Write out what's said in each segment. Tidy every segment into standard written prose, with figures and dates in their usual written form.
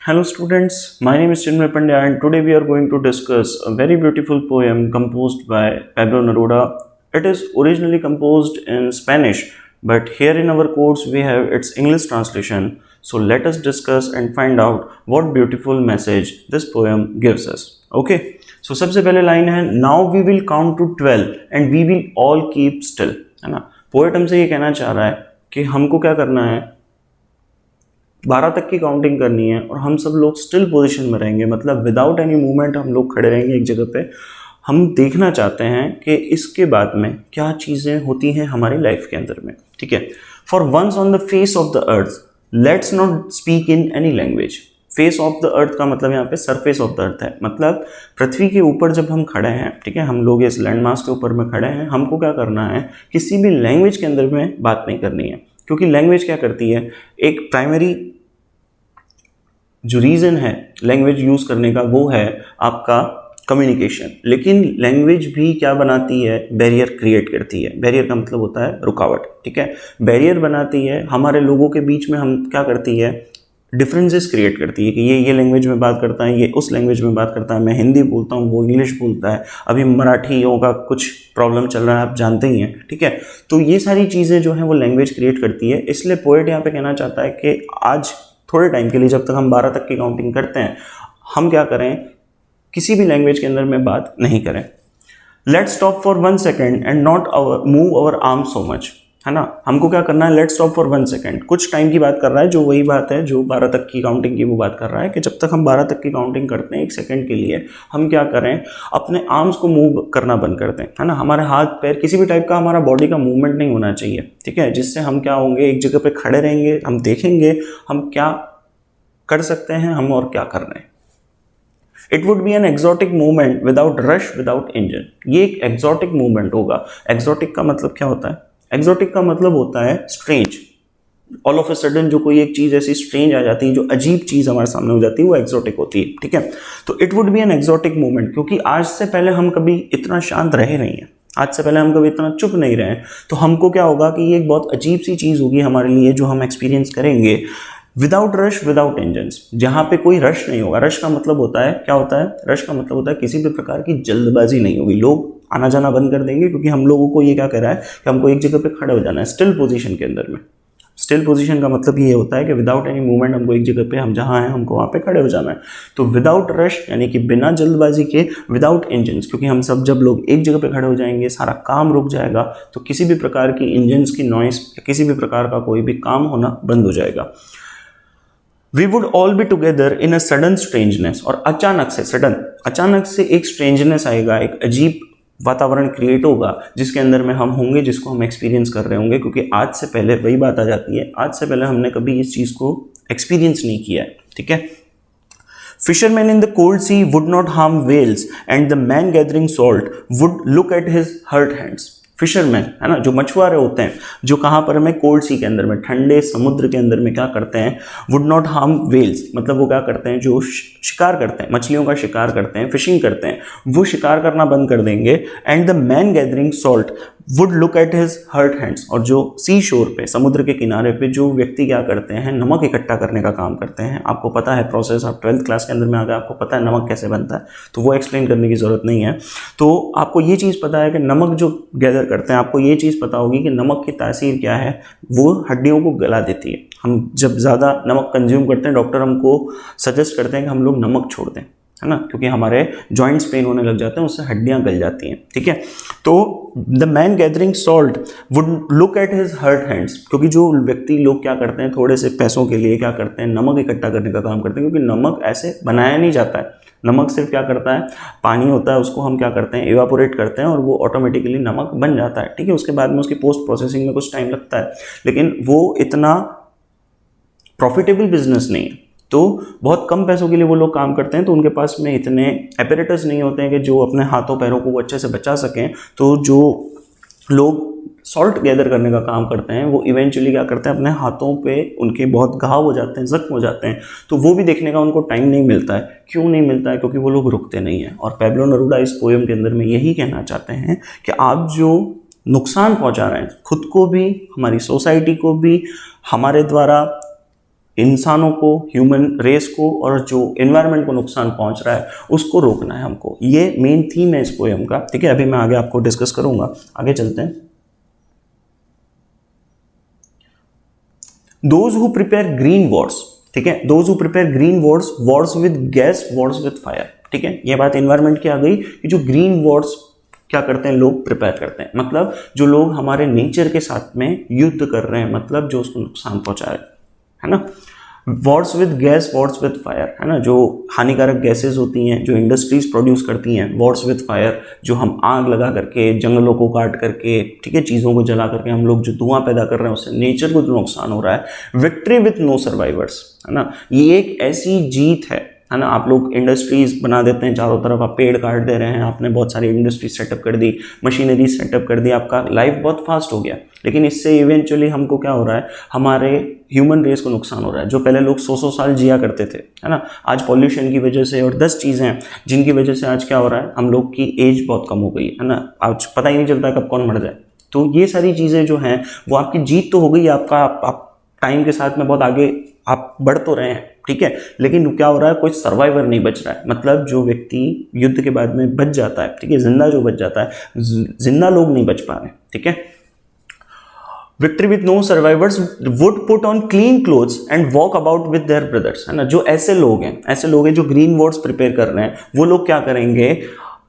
Hello students, my name is Chinmay Pandya and today we are going to discuss a very beautiful poem composed by Pablo Neruda. It is originally composed in Spanish, but here in our course we have its English translation. So let us discuss and find out what beautiful message this poem gives us. Okay, so सबसे पहले line है now we will count to 12 and we will all keep still, है ना. Poet हमसे ये कहना चाह रहा है कि हमको क्या करना है, 12 तक की काउंटिंग करनी है और हम सब लोग स्टिल पोजीशन में रहेंगे, मतलब विदाउट एनी मूवमेंट हम लोग खड़े रहेंगे एक जगह पे. हम देखना चाहते हैं कि इसके बाद में क्या चीज़ें होती हैं हमारी लाइफ के अंदर में. ठीक है. For once on the face of the earth let's not speak in any language. Face of the earth का मतलब यहाँ पे सरफेस ऑफ द अर्थ है, मतलब पृथ्वी के ऊपर जब हम खड़े हैं, ठीक है, हम लोग इस लैंडमास के ऊपर में खड़े हैं, हमको क्या करना है, किसी भी लैंग्वेज के अंदर में बात नहीं करनी है. क्योंकि लैंग्वेज क्या करती है, एक प्राइमरी जो रीज़न है लैंग्वेज यूज़ करने का वो है आपका कम्युनिकेशन. लेकिन लैंग्वेज भी क्या बनाती है, बैरियर क्रिएट करती है. बैरियर का मतलब होता है रुकावट. ठीक है. बैरियर बनाती है हमारे लोगों के बीच में. हम क्या करती है, डिफरेंसेस क्रिएट करती है कि ये लैंग्वेज में बात करता है, ये उस लैंग्वेज में बात करता है. मैं हिंदी बोलता हूँ, वो इंग्लिश बोलता है. अभी मराठियों का कुछ प्रॉब्लम चल रहा है, आप जानते ही हैं. ठीक है. तो ये सारी चीज़ें जो हैं वो लैंग्वेज क्रिएट करती है. इसलिए पोएट यहाँ पे कहना चाहता है कि आज थोड़े टाइम के लिए, जब तक हम 12 तक की काउंटिंग करते हैं, हम क्या करें, किसी भी लैंग्वेज के अंदर में बात नहीं करें. Let's stop for 1 second and not move our arm so much, है ना. हमको क्या करना है, लेट्स स्टॉप फॉर 1 सेकेंड. कुछ टाइम की बात कर रहा है, जो वही बात है जो 12 तक की काउंटिंग की वो बात कर रहा है कि जब तक हम 12 तक की काउंटिंग करते हैं, 1 सेकेंड के लिए हम क्या करें, अपने आर्म्स को मूव करना बंद कर दें, है ना. हमारे हाथ पैर किसी भी टाइप का हमारा बॉडी का मूवमेंट नहीं होना चाहिए. ठीक है. जिससे हम क्या होंगे, एक जगह पे खड़े रहेंगे, हम देखेंगे हम क्या कर सकते हैं हम और क्या कर रहे हैं. It would be an exotic movement without rush without engine. ये एक एक्सोटिक मूवमेंट होगा. एक्सोटिक का मतलब क्या होता है, एक्सोटिक का मतलब होता है strange. All of a sudden जो कोई एक चीज़ ऐसी स्ट्रेंज आ जाती है, जो अजीब चीज़ हमारे सामने हो जाती है, वो एक्सोटिक होती है. ठीक है. तो it would be an exotic movement, क्योंकि आज से पहले हम कभी इतना शांत रहे नहीं हैं, आज से पहले हम कभी इतना चुप नहीं रहे. तो हमको क्या होगा कि ये एक बहुत अजीब सी चीज़ होगी हमारे लिए जो हम एक्सपीरियंस करेंगे. विदाउट रश विदाउट इंजन्स, जहाँ पे कोई रश नहीं होगा. रश का मतलब होता है, क्या होता है, रश का मतलब होता है किसी भी प्रकार की जल्दबाजी नहीं होगी. लोग आना जाना बंद कर देंगे, क्योंकि हम लोगों को ये क्या कह रहा है कि हमको एक जगह पे खड़े हो जाना है, स्टिल पोजीशन के अंदर में. स्टिल पोजीशन का मतलब ये होता है कि विदाउट एनी मूवमेंट हमको एक जगह पे, हम जहाँ हैं हमको वहाँ पे खड़े हो जाना है. तो विदाउट रश यानी कि बिना जल्दबाजी के, विदाउट इंजन्स, क्योंकि हम सब जब लोग एक जगह पे खड़े हो जाएंगे सारा काम रुक जाएगा, तो किसी भी प्रकार की इंजन्स की नॉइस या किसी भी प्रकार का कोई भी काम होना बंद हो जाएगा. We would all be together in a sudden strangeness. और अचानक से, सडन, अचानक से एक स्ट्रेंजनेस आएगा, एक अजीब वातावरण क्रिएट होगा जिसके अंदर में हम होंगे, जिसको हम एक्सपीरियंस कर रहे होंगे. क्योंकि आज से पहले वही बात आ जाती है, आज से पहले हमने कभी इस चीज़ को एक्सपीरियंस नहीं किया है. ठीक है. Fishermen in the cold sea would not harm whales and the man gathering salt would look at his hurt hands. Fishermen, है ना, जो मछुआरे होते हैं, जो कहाँ पर हमें, कोल्ड सी के अंदर में, ठंडे समुद्र के अंदर में क्या करते हैं, वुड नॉट हार्म वेल्स, मतलब वो क्या करते हैं, जो शिकार करते हैं, मछलियों का शिकार करते हैं, फिशिंग करते हैं, वो शिकार करना बंद कर देंगे. And the man gathering salt would look at his hurt hands. और जो सी शोर पे, समुद्र के किनारे पे जो व्यक्ति क्या करते हैं, नमक इकट्ठा करने का काम करते हैं. आपको पता है प्रोसेस, आप 12th क्लास के अंदर में आ गए, आपको पता है नमक कैसे बनता है, तो वो एक्सप्लेन करने की ज़रूरत नहीं है. तो आपको ये चीज़ पता है कि नमक जो गैदर करते हैं, आपको ये चीज़ पता होगी कि नमक की तासीर क्या है, वो हड्डियों को गला देती है. हम जब ज़्यादा नमक कंज्यूम करते हैं, डॉक्टर हमको सजेस्ट करते हैं कि हम लोग नमक छोड़ दें, है ना, क्योंकि हमारे जॉइंट्स पेन होने लग जाते हैं, उससे हड्डियां गल जाती हैं. ठीक है. तो the man gathering salt would look at his hurt hands, क्योंकि जो व्यक्ति लोग क्या करते हैं, थोड़े से पैसों के लिए क्या करते हैं, नमक इकट्ठा करने का काम करते हैं. क्योंकि नमक ऐसे बनाया नहीं जाता है. नमक सिर्फ क्या करता है, पानी होता है, उसको हम क्या करते हैं, इवापोरेट करते हैं और वो ऑटोमेटिकली नमक बन जाता है. ठीक है. उसके बाद में उसकी पोस्ट प्रोसेसिंग में कुछ टाइम लगता है, लेकिन वो इतना प्रॉफिटेबल बिजनेस नहीं है. तो बहुत कम पैसों के लिए वो लोग काम करते हैं, तो उनके पास में इतने एपरेटस नहीं होते हैं कि जो अपने हाथों पैरों को वो अच्छे से बचा सकें. तो जो लोग सॉल्ट गैदर करने का काम करते हैं, वो इवेंचुअली क्या करते हैं, अपने हाथों पे उनके बहुत घाव हो जाते हैं, जख्म हो जाते हैं. तो वो भी देखने का उनको टाइम नहीं मिलता है. क्यों नहीं मिलता है? क्योंकि वो लोग रुकते नहीं हैं. और पैब्लो नेरूदा इस पोएम के अंदर में यही कहना चाहते हैं कि आप जो नुकसान पहुंचा रहे हैं, खुद को भी, हमारी सोसाइटी को भी, हमारे द्वारा इंसानों को, ह्यूमन रेस को और जो एनवायरनमेंट को नुकसान पहुंच रहा है उसको रोकना है हमको। ये मेन थीम है इस पोएम का, ठीक है। अभी मैं आगे आपको डिस्कस करूंगा, आगे चलते हैं। Those who prepare green Wars, ठीक है, those who prepare green Wars, Wars with gas, Wars with fire, ठीक है। ये बात एनवायरनमेंट की आ गई कि जो ग्रीन वॉर्स क्या करते हैं लोग, प्रिपेयर करते हैं, मतलब जो लोग हमारे नेचर के साथ में युद्ध कर रहे हैं, मतलब जो उसको नुकसान पहुंचा रहे हैं, है ना। Wars with gas, Wars with fire, है ना, जो हानिकारक गैसेस होती हैं जो इंडस्ट्रीज प्रोड्यूस करती हैं। वॉर्स विद फायर, जो हम आग लगा करके, जंगलों को काट करके, ठीक है, चीज़ों को जला करके हम लोग जो धुआं पैदा कर रहे हैं उससे नेचर को जो नुकसान हो रहा है। विक्ट्री विद नो सर्वाइवर्स, है ना, ये एक ऐसी जीत है ना। आप लोग इंडस्ट्रीज बना देते हैं चारों तरफ, आप पेड़ काट दे रहे हैं, आपने बहुत सारी इंडस्ट्री सेटअप कर दी, मशीनरी सेटअप कर दी, आपका लाइफ बहुत फास्ट हो गया, लेकिन इससे इवेंचुअली हमको क्या हो रहा है, हमारे ह्यूमन रेस को नुकसान हो रहा है। जो पहले लोग 100-100 साल जिया करते थे, है ना, आज पॉल्यूशन की वजह से और 10 चीज़ें हैं जिनकी वजह से आज क्या हो रहा है, हम लोग की एज बहुत कम हो गई है ना। आज पता ही नहीं चलता कब कौन मर जाए। तो ये सारी चीज़ें जो हैं वो आपकी जीत तो हो गई, आपका आप टाइम के साथ में बहुत आगे आप बढ़ तो रहे हैं, ठीक है, लेकिन क्या हो रहा है, कोई सर्वाइवर नहीं बच रहा है। मतलब जो व्यक्ति युद्ध के बाद में बच जाता है, ठीक है, जिंदा जो बच जाता है, जिंदा लोग नहीं बच पा रहे, ठीक है। Victory with no survivors would put on clean clothes and walk about with their brothers, है ना। जो ऐसे लोग हैं जो ग्रीन वॉर्स प्रिपेयर कर रहे हैं, वो लोग क्या करेंगे,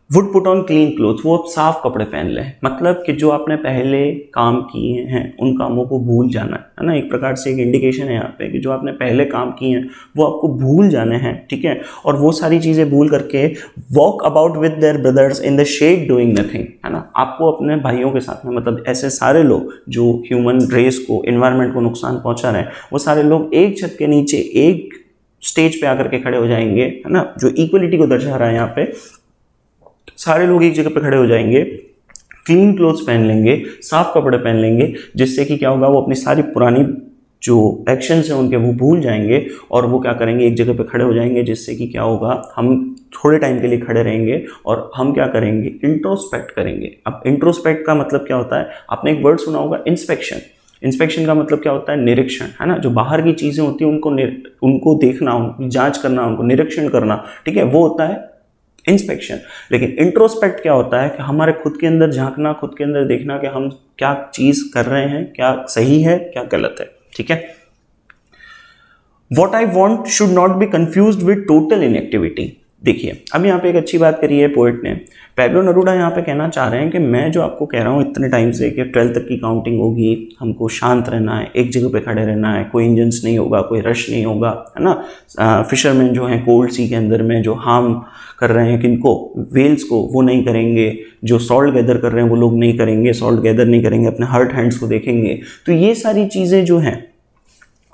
would put on clean clothes, वो साफ कपड़े पहन लें। मतलब कि जो आपने पहले काम किए हैं उन कामों को भूल जाना है ना। एक प्रकार से एक इंडिकेशन है यहाँ पे कि जो आपने पहले काम किए हैं वो आपको भूल जाने हैं, ठीक है। और वो सारी चीज़ें भूल करके walk about with their brothers in the shade doing nothing, है ना। आपको अपने भाइयों के साथ में, मतलब ऐसे सारे लोग जो ह्यूमन रेस को, एनवायरनमेंट को नुकसान पहुँचा रहे हैं, वो सारे लोग एक छत के नीचे एक स्टेज पे आकर के खड़े हो जाएंगे, है ना। जो इक्वलिटी को दर्शा रहा है यहाँ पे, सारे लोग एक जगह पे खड़े हो जाएंगे, क्लीन क्लोथ्स पहन लेंगे, साफ कपड़े पहन लेंगे, जिससे कि क्या होगा, वो अपनी सारी पुरानी जो एक्शंस हैं उनके वो भूल जाएंगे और वो क्या करेंगे, एक जगह पे खड़े हो जाएंगे, जिससे कि क्या होगा, हम थोड़े टाइम के लिए खड़े रहेंगे और हम क्या करेंगे, इंट्रोस्पेक्ट करेंगे। अब इंट्रोस्पेक्ट का मतलब क्या होता है, आपने एक वर्ड सुना होगा, इंस्पेक्शन। इंस्पेक्शन का मतलब क्या होता है, निरीक्षण, है ना। जो बाहर की चीज़ें होती हैं उनको देखना, उनकी जाँच करना, उनको निरीक्षण करना, ठीक है, वो होता है इंस्पेक्शन। लेकिन इंट्रोस्पेक्ट क्या होता है कि हमारे खुद के अंदर झांकना, खुद के अंदर देखना कि हम क्या चीज कर रहे हैं, क्या सही है, क्या गलत है, ठीक है। What I want should not be confused with total inactivity. देखिए, अब यहाँ पे एक अच्छी बात करी है पोएट ने। पैब्लो नेरूदा यहाँ पे कहना चाह रहे हैं कि मैं जो आपको कह रहा हूँ इतने टाइम से कि 12 तक की काउंटिंग होगी, हमको शांत रहना है, एक जगह पे खड़े रहना है, कोई इंजन्स नहीं होगा, कोई रश नहीं होगा, है ना। फिशरमैन जो हैं कोल्ड सी के अंदर में जो हार्म कर रहे हैं किनको, वेल्स को, वो नहीं करेंगे। जो सॉल्ट गैदर कर रहे हैं वो लोग नहीं करेंगे, सॉल्ट गैदर नहीं करेंगे, अपने हर्ट हैंड्स को देखेंगे। तो ये सारी चीज़ें जो हैं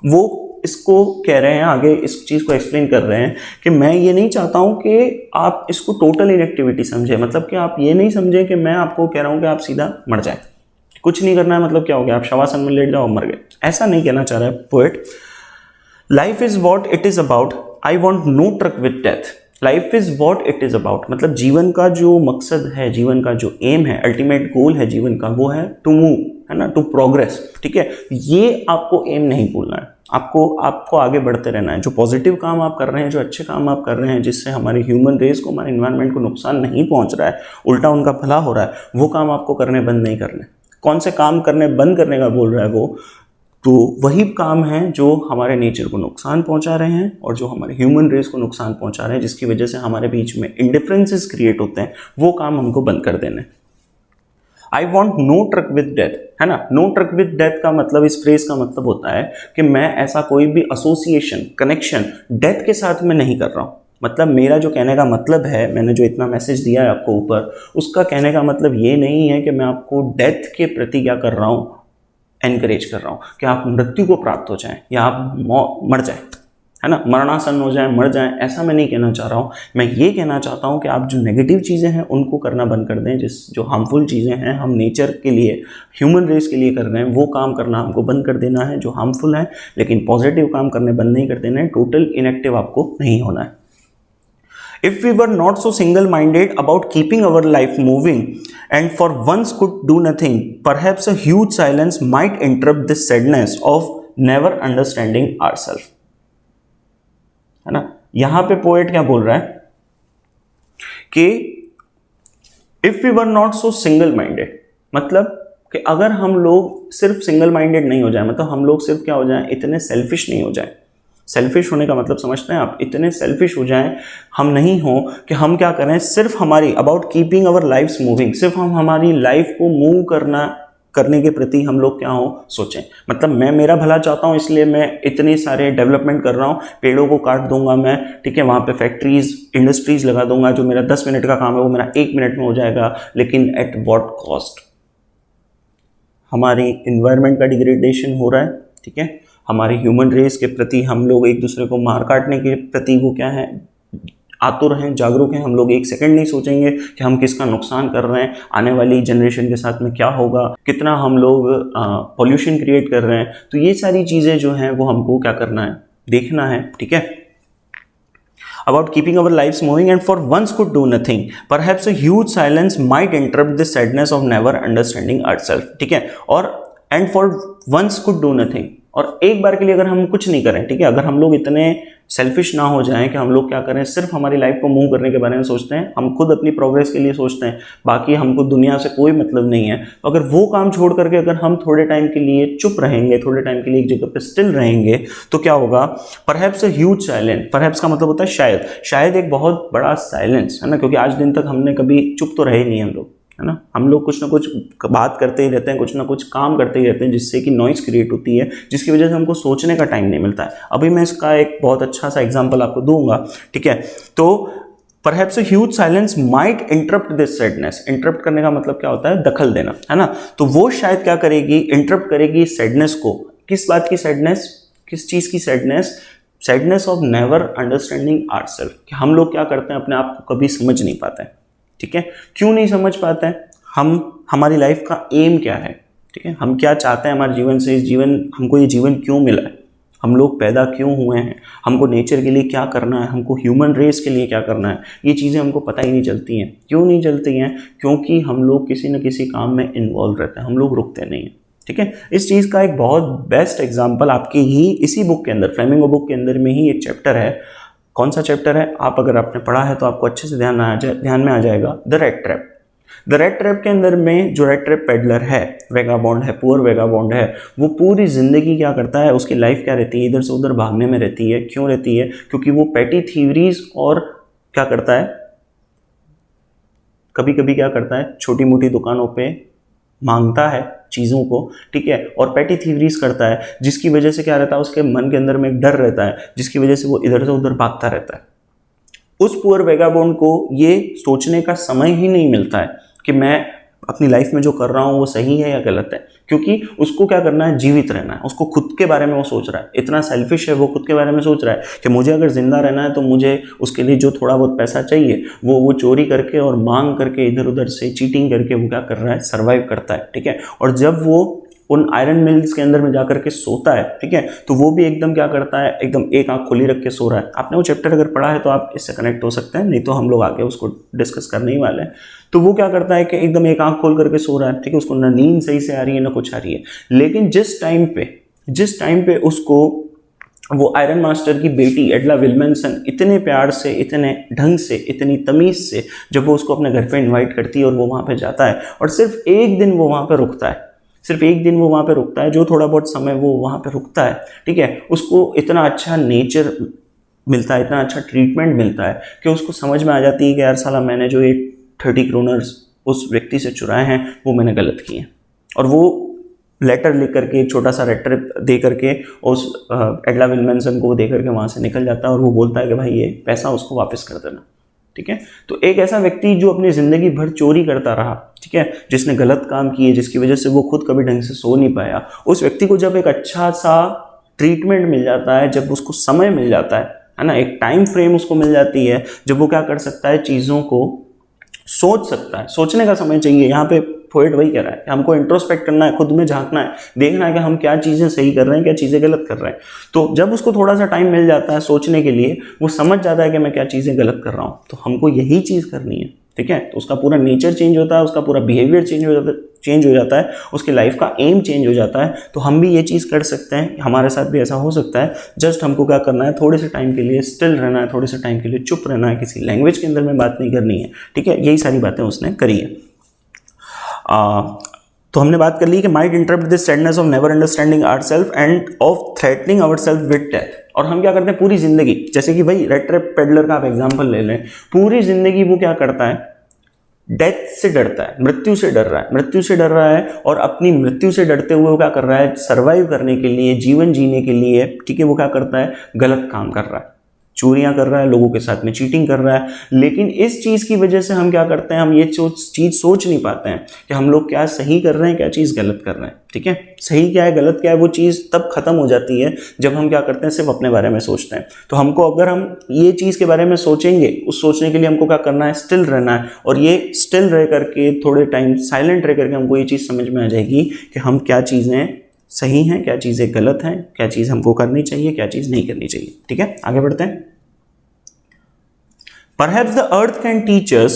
वो इसको कह रहे हैं, आगे इस चीज़ को एक्सप्लेन कर रहे हैं कि मैं ये नहीं चाहता हूं कि आप इसको टोटल इनएक्टिविटी समझें। मतलब कि आप ये नहीं समझें कि मैं आपको कह रहा हूं कि आप सीधा मर जाए, कुछ नहीं करना है, मतलब क्या हो गया, आप शवासन में लेट जाओ, मर गए। ऐसा नहीं कहना चाह रहा है poet. Life is what it is about, I want no truck with death. Life is what it is about, मतलब जीवन का जो मकसद है, जीवन का जो एम है, अल्टीमेट गोल है जीवन का, वो है टू मूव, है ना, टू प्रोग्रेस, ठीक है। ये आपको एम नहीं भूलना है, आपको आगे बढ़ते रहना है। जो पॉजिटिव काम आप कर रहे हैं, जो अच्छे काम आप कर रहे हैं, जिससे हमारी ह्यूमन रेस को, हमारे इन्वायरमेंट को नुकसान नहीं पहुंच रहा है, उल्टा उनका भला हो रहा है, वो काम आपको करने बंद नहीं करने। कौन से काम करने बंद करने का बोल रहा है वो, तो वही काम है जो हमारे नेचर को नुकसान पहुंचा रहे हैं और जो हमारे ह्यूमन रेस को नुकसान पहुंचा रहे हैं, जिसकी वजह से हमारे बीच में इंडिफरेंसेस क्रिएट होते हैं, वो काम हमको बंद कर देने। I want no truck with death, है ना। नो ट्रक विद डेथ का मतलब, इस फ्रेज का मतलब होता है कि मैं ऐसा कोई भी एसोसिएशन, कनेक्शन डेथ के साथ में नहीं कर रहा हूँ। मतलब मेरा जो कहने का मतलब है, मैंने जो इतना मैसेज दिया है आपको ऊपर, उसका कहने का मतलब ये नहीं है कि मैं आपको डेथ के प्रति क्या कर रहा हूँ, एनकरेज कर रहा हूँ कि आप मृत्यु को प्राप्त हो जाएं या आप मर जाएं, है ना, मरणासन हो जाएं, मर जाएं। ऐसा मैं नहीं कहना चाह रहा हूँ। मैं ये कहना चाहता हूँ कि आप जो नेगेटिव चीज़ें हैं उनको करना बंद कर दें। जो हार्मफुल चीज़ें हैं, हम नेचर के लिए, ह्यूमन रेस के लिए कर रहे हैं, वो काम करना हमको बंद कर देना है जो हार्मफुल है। लेकिन पॉजिटिव काम करने बंद नहीं कर देना है, टोटल इनएक्टिव आपको नहीं होना है। If we were not so single-minded about keeping our life moving and for once could do nothing, perhaps a huge silence might interrupt this sadness of never understanding ourselves. यहां पे poet क्या बोल रहा है कि if we were not so single minded, मतलब कि अगर हम लोग सिर्फ सिंगल माइंडेड नहीं हो जाए, मतलब हम लोग सिर्फ क्या हो जाए, इतने सेल्फिश नहीं हो जाए। सेल्फिश होने का मतलब समझते हैं आप, इतने सेल्फिश हो जाएं हम नहीं हो कि हम क्या करें, सिर्फ हमारी about keeping our lives moving, सिर्फ हम हमारी लाइफ को मूव करने के प्रति हम लोग क्या हो सोचें। मतलब मैं मेरा भला चाहता हूं इसलिए मैं इतने सारे डेवलपमेंट कर रहा हूं, पेड़ों को काट दूंगा मैं, ठीक है, वहां पे फैक्ट्रीज इंडस्ट्रीज लगा दूंगा, जो मेरा 10 मिनट का काम है वो मेरा 1 मिनट में हो जाएगा, लेकिन एट व्हाट कॉस्ट। हमारी इन्वायरमेंट का डिग्रेडेशन हो रहा है, ठीक है, हमारे ह्यूमन रेस के प्रति हम लोग एक दूसरे को मार काटने के प्रति वो क्या है, आतुर हैं, जागरूक हैं। हम लोग एक सेकंड नहीं सोचेंगे कि हम किसका नुकसान कर रहे हैं, आने वाली जनरेशन के साथ में क्या होगा, कितना हम लोग पॉल्यूशन क्रिएट कर रहे हैं। तो ये सारी चीज़ें जो हैं वो हमको क्या करना है, देखना है, ठीक है। About keeping our lives moving and for once could do nothing, perhaps a huge silence might interrupt the sadness of never understanding ourselves, ठीक है। और and for once could do nothing, और एक बार के लिए अगर हम कुछ नहीं करें, ठीक है, अगर हम लोग इतने सेल्फिश ना हो जाएं कि हम लोग क्या करें, सिर्फ हमारी लाइफ को मूव करने के बारे में सोचते हैं, हम खुद अपनी प्रोग्रेस के लिए सोचते हैं, बाकी हमको दुनिया से कोई मतलब नहीं है। तो अगर वो काम छोड़ करके अगर हम थोड़े टाइम के लिए चुप रहेंगे, थोड़े टाइम के लिए एक जगह पे स्टिल रहेंगे, तो क्या होगा, perhaps a huge silence, perhaps का मतलब होता है शायद, शायद एक बहुत बड़ा साइलेंस, है ना, क्योंकि आज दिन तक हमने कभी चुप तो रहे नहीं हम लोग, है ना, हम लोग कुछ ना कुछ बात करते ही रहते हैं, कुछ ना कुछ काम करते ही रहते हैं, जिससे कि नॉइस क्रिएट होती है, जिसकी वजह से हमको सोचने का टाइम नहीं मिलता है। अभी मैं इसका एक बहुत अच्छा सा एग्जांपल आपको दूंगा, ठीक है। तो perhaps a huge silence might interrupt this sadness, interrupt करने का मतलब क्या होता है, दखल देना, है ना। तो वो शायद क्या करेगी, इंटरप्ट करेगी सैडनेस को। किस बात की सैडनेस, किस चीज़ की sadness, sadness of never understanding ourselves, कि हम लोग क्या करते हैं, अपने आप को कभी समझ नहीं पाते हैं, ठीक है। क्यों नहीं समझ पाते हैं, हम हमारी लाइफ का एम क्या है, ठीक है, हम क्या चाहते हैं हमारे जीवन से, इस जीवन, हमको ये जीवन क्यों मिला है, हम लोग पैदा क्यों हुए हैं, हमको नेचर के लिए क्या करना है, हमको ह्यूमन रेस के लिए क्या करना है, ये चीज़ें हमको पता ही नहीं चलती हैं। क्यों नहीं चलती हैं, क्योंकि हम लोग किसी न किसी काम में इन्वॉल्व रहते हैं, हम लोग रुकते नहीं हैं, ठीक है। इस चीज़ का एक बहुत बेस्ट एग्जाम्पल आपके ही इसी बुक के अंदर, फ्लेमिंगो बुक के अंदर में ही एक चैप्टर है। कौन सा चैप्टर है, आप अगर आपने पढ़ा है तो आपको अच्छे से ध्यान में आ जाएगा, the red trap. The red trap के अंदर में जो रेड ट्रैप पेडलर है, वेगाबॉन्ड है, पुअर वेगाबॉन्ड है, वो पूरी जिंदगी क्या करता है, उसकी लाइफ क्या रहती है, इधर से उधर भागने में रहती है। क्यों रहती है, क्योंकि वो पेटी थीवरीज और क्या करता है, कभी कभी क्या करता है, छोटी मोटी दुकानों पे मांगता है चीज़ों को, ठीक है, और पेटी थीवरीज करता है, जिसकी वजह से क्या रहता है, उसके मन के अंदर में एक डर रहता है, जिसकी वजह से वो इधर से उधर भागता रहता है। उस पुअर वेगाबॉन्ड को ये सोचने का समय ही नहीं मिलता है कि मैं अपनी लाइफ में जो कर रहा हूँ वो सही है या गलत है, क्योंकि उसको क्या करना है, जीवित रहना है, उसको खुद के बारे में वो सोच रहा है, इतना सेल्फिश है वो, खुद के बारे में सोच रहा है कि मुझे अगर जिंदा रहना है तो मुझे उसके लिए जो थोड़ा बहुत पैसा चाहिए वो चोरी करके और मांग करके इधर उधर से चीटिंग करके वो क्या कर रहा है, सर्वाइव करता है, ठीक है। और जब वो उन आयरन मिल्स के अंदर में जाकर के सोता है, ठीक है, तो वो भी एकदम क्या करता है, एकदम एक आंख खुली रख के सो रहा है। आपने वो चैप्टर अगर पढ़ा है तो आप इससे कनेक्ट हो सकते हैं, नहीं तो हम लोग आगे उसको डिस्कस करने ही वाले हैं। तो वो क्या करता है कि एकदम एक आंख खोल करके सो रहा है, ठीक है, उसको ना नींद सही से आ रही है ना कुछ आ रही है, लेकिन जिस टाइम पे उसको वो आयरन मास्टर की बेटी एडला विल्मनसन इतने प्यार से, इतने ढंग से, इतनी तमीज से जब वो उसको अपने घर पे इन्वाइट करती है और वो वहाँ पे जाता है और सिर्फ एक दिन वो वहाँ पे रुकता है, सिर्फ एक दिन वो वहाँ पे रुकता है, जो थोड़ा बहुत समय वो वहाँ पे रुकता है, ठीक है, उसको इतना अच्छा नेचर मिलता है, इतना अच्छा ट्रीटमेंट मिलता है कि उसको समझ में आ जाती है कि यार साला मैंने जो ये 30 क्रोनर्स उस व्यक्ति से चुराए हैं वो मैंने गलत किए। और वो लेटर लिख करके, एक छोटा सा लेटर दे करके उस एडला विल्मनसन को दे करके वहाँ से निकल जाता है और वो बोलता है कि भाई ये पैसा उसको वापस कर देना, ठीक है। तो एक ऐसा व्यक्ति जो अपनी ज़िंदगी भर चोरी करता रहा, ठीक है, जिसने गलत काम किए, जिसकी वजह से वो खुद कभी ढंग से सो नहीं पाया, उस व्यक्ति को जब एक अच्छा सा ट्रीटमेंट मिल जाता है, जब उसको समय मिल जाता है ना, एक टाइम फ्रेम उसको मिल जाती है, जब वो क्या कर सकता है, चीज़ों को सोच सकता है। सोचने का समय चाहिए, यहाँ पे पोएट वही कह रहा है कि हमको इंट्रोस्पेक्ट करना है, खुद में झांकना है, देखना है कि हम क्या चीज़ें सही कर रहे हैं, क्या चीज़ें गलत कर रहे हैं। तो जब उसको थोड़ा सा टाइम मिल जाता है सोचने के लिए, वो समझ जाता है कि मैं क्या चीज़ें गलत कर रहा हूँ। तो हमको यही चीज़ करनी है, ठीक है। तो उसका पूरा नेचर चेंज होता है, उसका पूरा बिहेवियर चेंज हो जाता है, उसकी लाइफ का एम चेंज हो जाता है। तो हम भी ये चीज़ कर सकते हैं, हमारे साथ भी ऐसा हो सकता है। जस्ट हमको क्या करना है, थोड़े से टाइम के लिए स्टिल रहना है, थोड़े से टाइम के लिए चुप रहना है, किसी लैंग्वेज के अंदर में बात नहीं करनी है, ठीक है। यही सारी बातें उसने करी है। तो हमने बात कर ली कि might interrupt this sadness of never understanding ourselves and of threatening ourselves with death. और हम क्या करते हैं पूरी जिंदगी, जैसे कि भाई रेड ट्रैप पेडलर का आप एग्जांपल ले लें, पूरी जिंदगी वो क्या करता है, डेथ से डरता है, मृत्यु से डर रहा है, मृत्यु से डर रहा है, और अपनी मृत्यु से डरते हुए वो क्या कर रहा है, सर्वाइव करने के लिए, जीवन जीने के लिए, ठीक है, वो क्या करता है, गलत काम कर रहा है, चोरियां कर रहा है, लोगों के साथ में चीटिंग कर रहा है। लेकिन इस चीज़ की वजह से हम क्या करते हैं, हम ये चीज़ सोच नहीं पाते हैं कि हम लोग क्या सही कर रहे हैं, क्या चीज़ गलत कर रहे हैं, ठीक है। सही क्या है, गलत क्या है, वो चीज़ तब खत्म हो जाती है जब हम क्या करते हैं, सिर्फ अपने बारे में सोचते हैं। तो हमको, अगर हम ये चीज़ के बारे में सोचेंगे, उस सोचने के लिए हमको क्या करना है, स्टिल रहना है। और ये स्टिल रह करके, थोड़े टाइम साइलेंट रह करके हमको ये चीज़ समझ में आ जाएगी कि हम क्या चीज़ें सही हैं, क्या चीज़ें गलत हैं, क्या चीज़ हमको करनी चाहिए, क्या चीज़ नहीं करनी चाहिए, ठीक है। आगे बढ़ते हैं। Perhaps the earth can teach us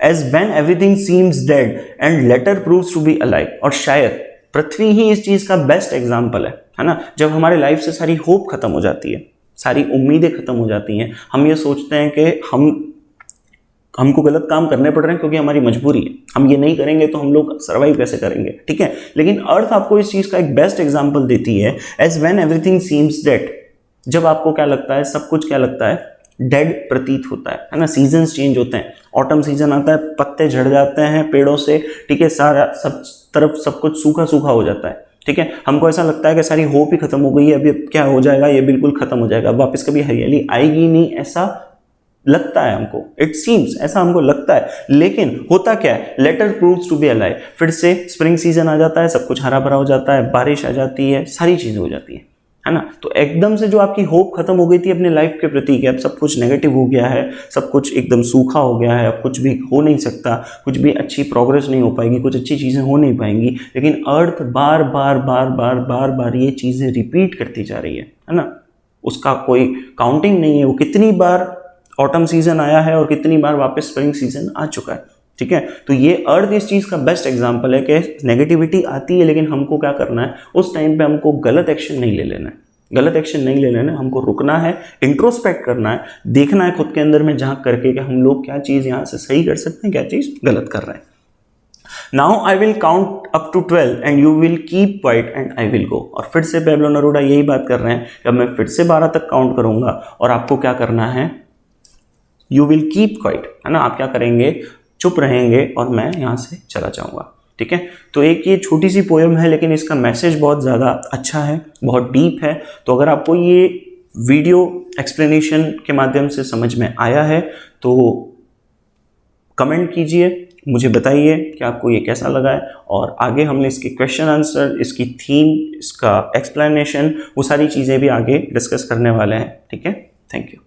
as when everything seems dead and later proves to be alive। और शायद पृथ्वी ही इस चीज़ का बेस्ट एग्जाम्पल है ना। जब हमारे लाइफ से सारी होप खत्म हो जाती है, सारी उम्मीदें खत्म हो जाती हैं, हम ये सोचते हैं कि हमको गलत काम करने पड़ रहे हैं क्योंकि हमारी मजबूरी है, हम ये नहीं करेंगे तो हम लोग सर्वाइव कैसे करेंगे, ठीक है। लेकिन अर्थ आपको इस चीज़ का एक बेस्ट एग्जाम्पल देती है, as when everything seems dead. जब आपको क्या लगता है, सब कुछ क्या लगता है, डेड प्रतीत होता है ना। सीजन्स चेंज होते हैं, ऑटम सीजन आता है, पत्ते झड़ जाते हैं पेड़ों से, ठीक है, सारा सब तरफ सब कुछ सूखा सूखा हो जाता है, ठीक है। हमको ऐसा लगता है कि सारी होप ही खत्म हो गई है, अभी क्या हो जाएगा, ये बिल्कुल खत्म हो जाएगा, वापस कभी हरियाली आएगी नहीं, ऐसा लगता है हमको, इट सीम्स, ऐसा हमको लगता है। लेकिन होता क्या है, later proves to be alive. फिर से स्प्रिंग सीजन आ जाता है, सब कुछ हरा भरा हो जाता है, बारिश आ जाती है, सारी चीजें हो जाती है ना। तो एकदम से जो आपकी होप खत्म हो गई थी अपने लाइफ के प्रति कि अब सब कुछ नेगेटिव हो गया है, सब कुछ एकदम सूखा हो गया है, अब कुछ भी हो नहीं सकता, कुछ भी अच्छी प्रोग्रेस नहीं हो पाएगी, कुछ अच्छी चीज़ें हो नहीं पाएंगी। लेकिन अर्थ बार बार बार बार बार बार ये चीज़ें रिपीट करती जा रही है ना। उसका कोई काउंटिंग नहीं है, वो कितनी बार ऑटम सीजन आया है और कितनी बार वापस स्प्रिंग सीजन आ चुका है, ठीक है। तो ये अर्थ इस चीज़ का बेस्ट एग्जांपल है कि नेगेटिविटी आती है, लेकिन हमको क्या करना है, उस टाइम पे हमको गलत एक्शन नहीं ले लेना है, गलत एक्शन नहीं ले लेना है, हमको रुकना है, इंट्रोस्पेक्ट करना है, देखना है खुद के अंदर में झांक करके कि हम लोग क्या चीज़ यहाँ से सही कर सकते हैं, क्या चीज़ गलत कर रहे हैं। Now I will count up to 12 and you will keep quiet and I will go. और फिर से पैब्लो नेरूदा यही बात कर रहे हैं कि अब मैं फिर से 12 तक काउंट करूंगा और आपको क्या करना है, यू विल कीप क्वाइट, है ना, आप क्या करेंगे, चुप रहेंगे और मैं यहाँ से चला जाऊँगा, ठीक है। तो एक ये छोटी सी पोएम है, लेकिन इसका मैसेज बहुत ज़्यादा अच्छा है, बहुत डीप है। तो अगर आपको ये वीडियो एक्सप्लेनेशन के माध्यम से समझ में आया है तो कमेंट कीजिए, मुझे बताइए कि आपको ये कैसा लगा है। और आगे हमने इसके क्वेश्चन आंसर, इसकी थीम, इसका एक्सप्लेनेशन, वो सारी चीज़ें भी आगे डिस्कस करने वाले हैं, ठीक है। Thank you.